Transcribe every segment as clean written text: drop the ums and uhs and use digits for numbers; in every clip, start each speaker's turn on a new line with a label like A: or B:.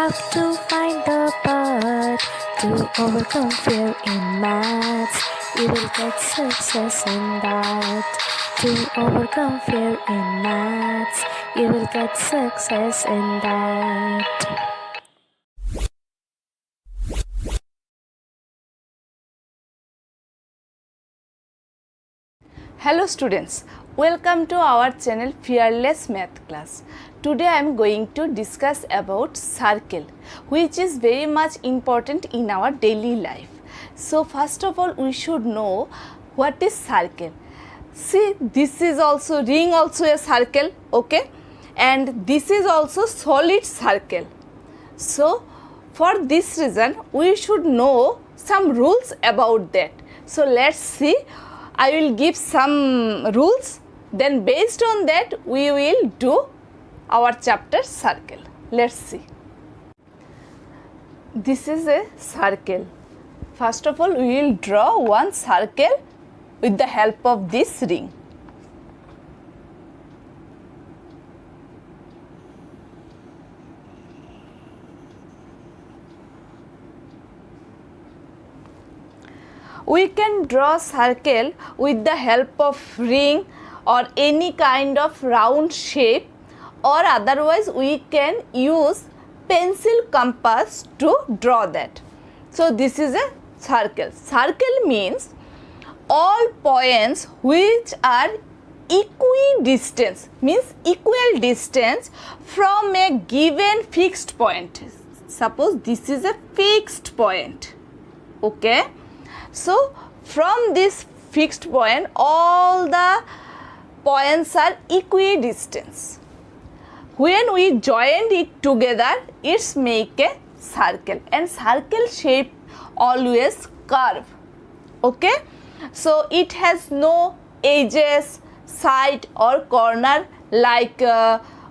A: have to find the path to overcome fear in maths. You will get success in that. To overcome fear in maths, you will get success in that.
B: Hello students, welcome to our channel Fearless Math Class. Today I am going to discuss about circle, which is very much important in our daily life. So first of all we should know what is circle. See, this is also ring, also a circle, okay, and this is also solid circle. So for this reason we should know some rules about that. So let's see. I will give some rules, then based on that we will do our chapter circle. Let's see. This is a circle. First of all we will draw one circle with the help of this ring. We can draw circle with the help of ring or any kind of round shape, or otherwise we can use pencil compass to draw that. So this is a circle. Circle means all points which are equidistant, means equal distance from a given fixed point. Suppose this is a fixed point, okay. So from this fixed point all the points are equidistant. When we join it together it's make a circle, and circle shape always curve, okay. So it has no edges, side or corner like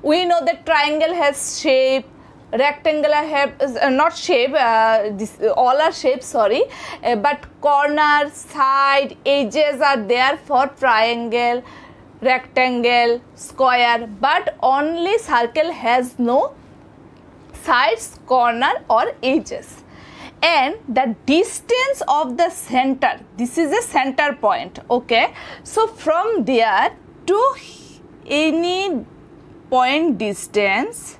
B: we know that triangle has shape, rectangular have not shape, this all are shapes, sorry, but corner, side, edges are there for triangle, rectangle, square, but only circle has no sides, corner or edges. And the distance of the center, this is a center point, okay. So from there to any point distance,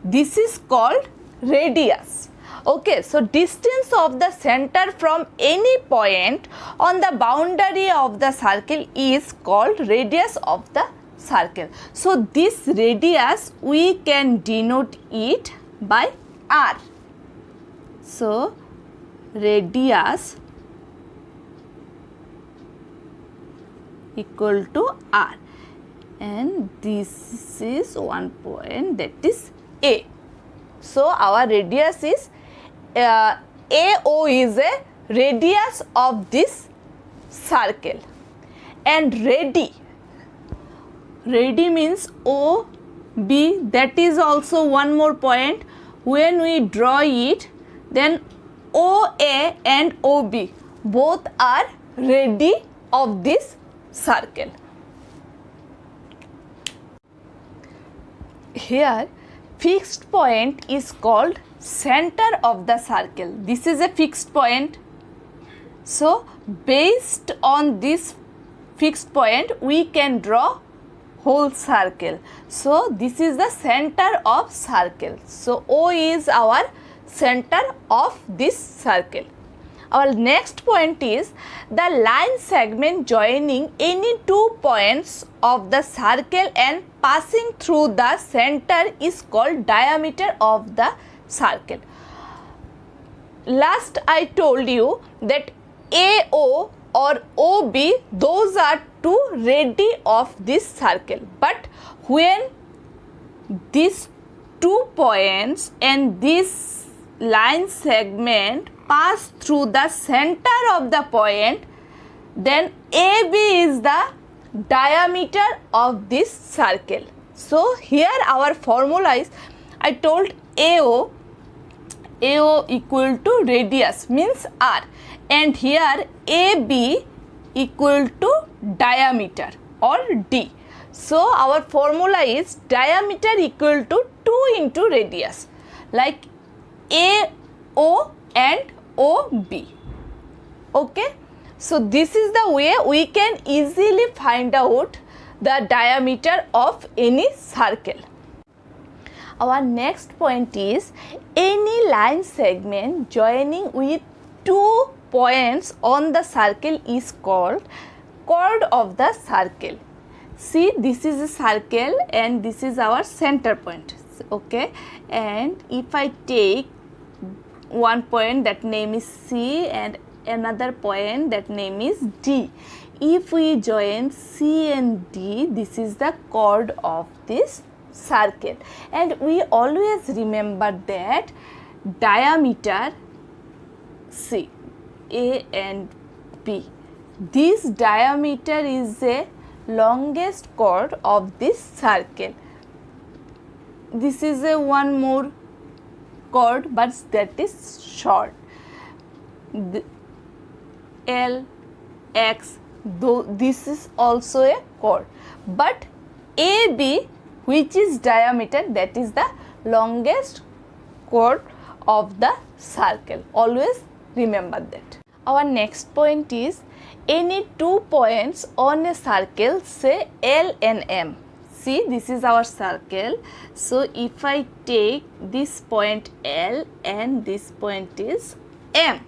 B: this is called radius, okay. So distance of the center from any point on the boundary of the circle is called radius of the circle. So this radius we can denote it by r. So radius equal to r, and this is one point, that is A. So our radius is AO is a radius of this circle, and radi means OB, that is also one more point. When we draw it, then OA and OB both are radi of this circle. Here fixed point is called center of the circle. This is a fixed point. So based on this fixed point we can draw whole circle. So this is the center of circle. So O is our center of this circle. Our next point is the line segment joining any two points of the circle and passing through the center is called diameter of the circle. Last I told you that AO or OB, those are two radi of this circle, but when these 2 points and this line segment pass through the center of the point, then AB is the diameter of this circle. So here our formula is, I told AO equal to radius means R, and here AB equal to diameter or D. So our formula is diameter equal to 2 into radius. Like AO and OB. Okay, so this is the way we can easily find out the diameter of any circle. Our next point is any line segment joining with two points on the circle is called chord of the circle. See, this is a circle and this is our center point. Okay, and if I take one point, that name is C, and another point, that name is D. If we join C and D, this is the chord of this circle, and we always remember that diameter C, A and B, this diameter is the longest chord of this circle. This is a one more chord, but that is short. The L, X, though this is also a chord, but AB, which is diameter, that is the longest chord of the circle. Always remember that. Our next point is any 2 points on a circle, say L and M. See, this is our circle. So if I take this point L and this point is M,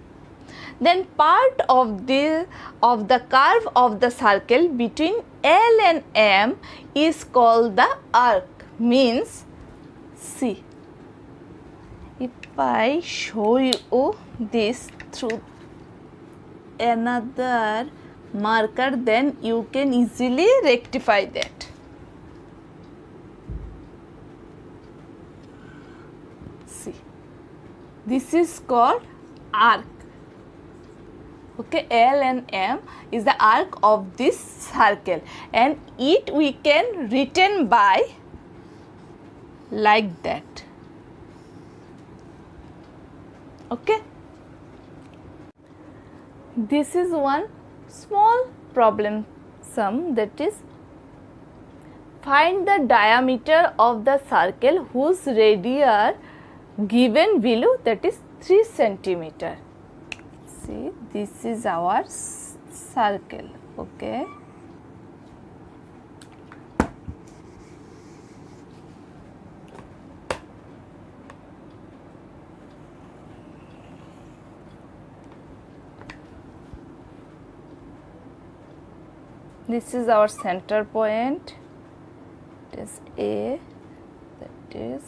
B: then part of the curve of the circle between L and M is called the arc. Means, see, if I show you this through another marker, then you can easily rectify that. See, this is called arc. Okay, L and M is the arc of this circle, and it we can written by like that. Okay, this is one small problem sum, that is find the diameter of the circle whose radius given below, that is 3 centimeter. See, this is our circle. Okay, this is our center point, that is A, that is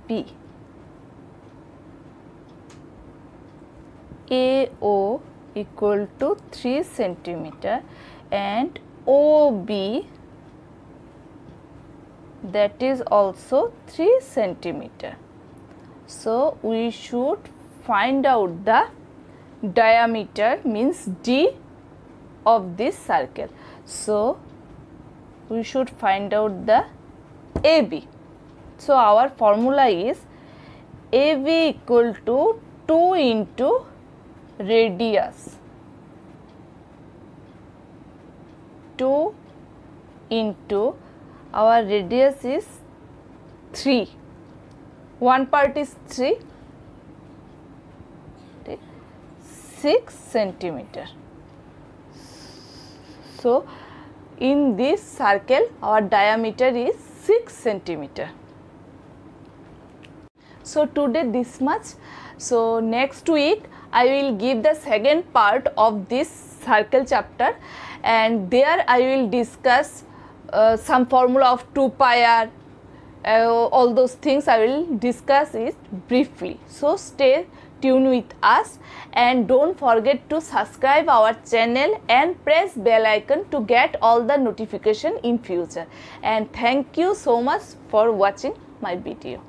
B: B. AO equal to 3 centimeter and OB, that is also 3 centimeter. So we should find out the diameter, means D, of this circle. So we should find out the AB. So our formula is AB equal to 2 into radius, 2 into our radius is 3, one part is 3, 6 centimeter. So in this circle our diameter is 6 centimeter. So today this much. So next week I will give the second part of this circle chapter, and there I will discuss some formula of 2 pi r, all those things I will discuss it briefly. So stay tuned with us and don't forget to subscribe our channel and press bell icon to get all the notification in future. And thank you so much for watching my video.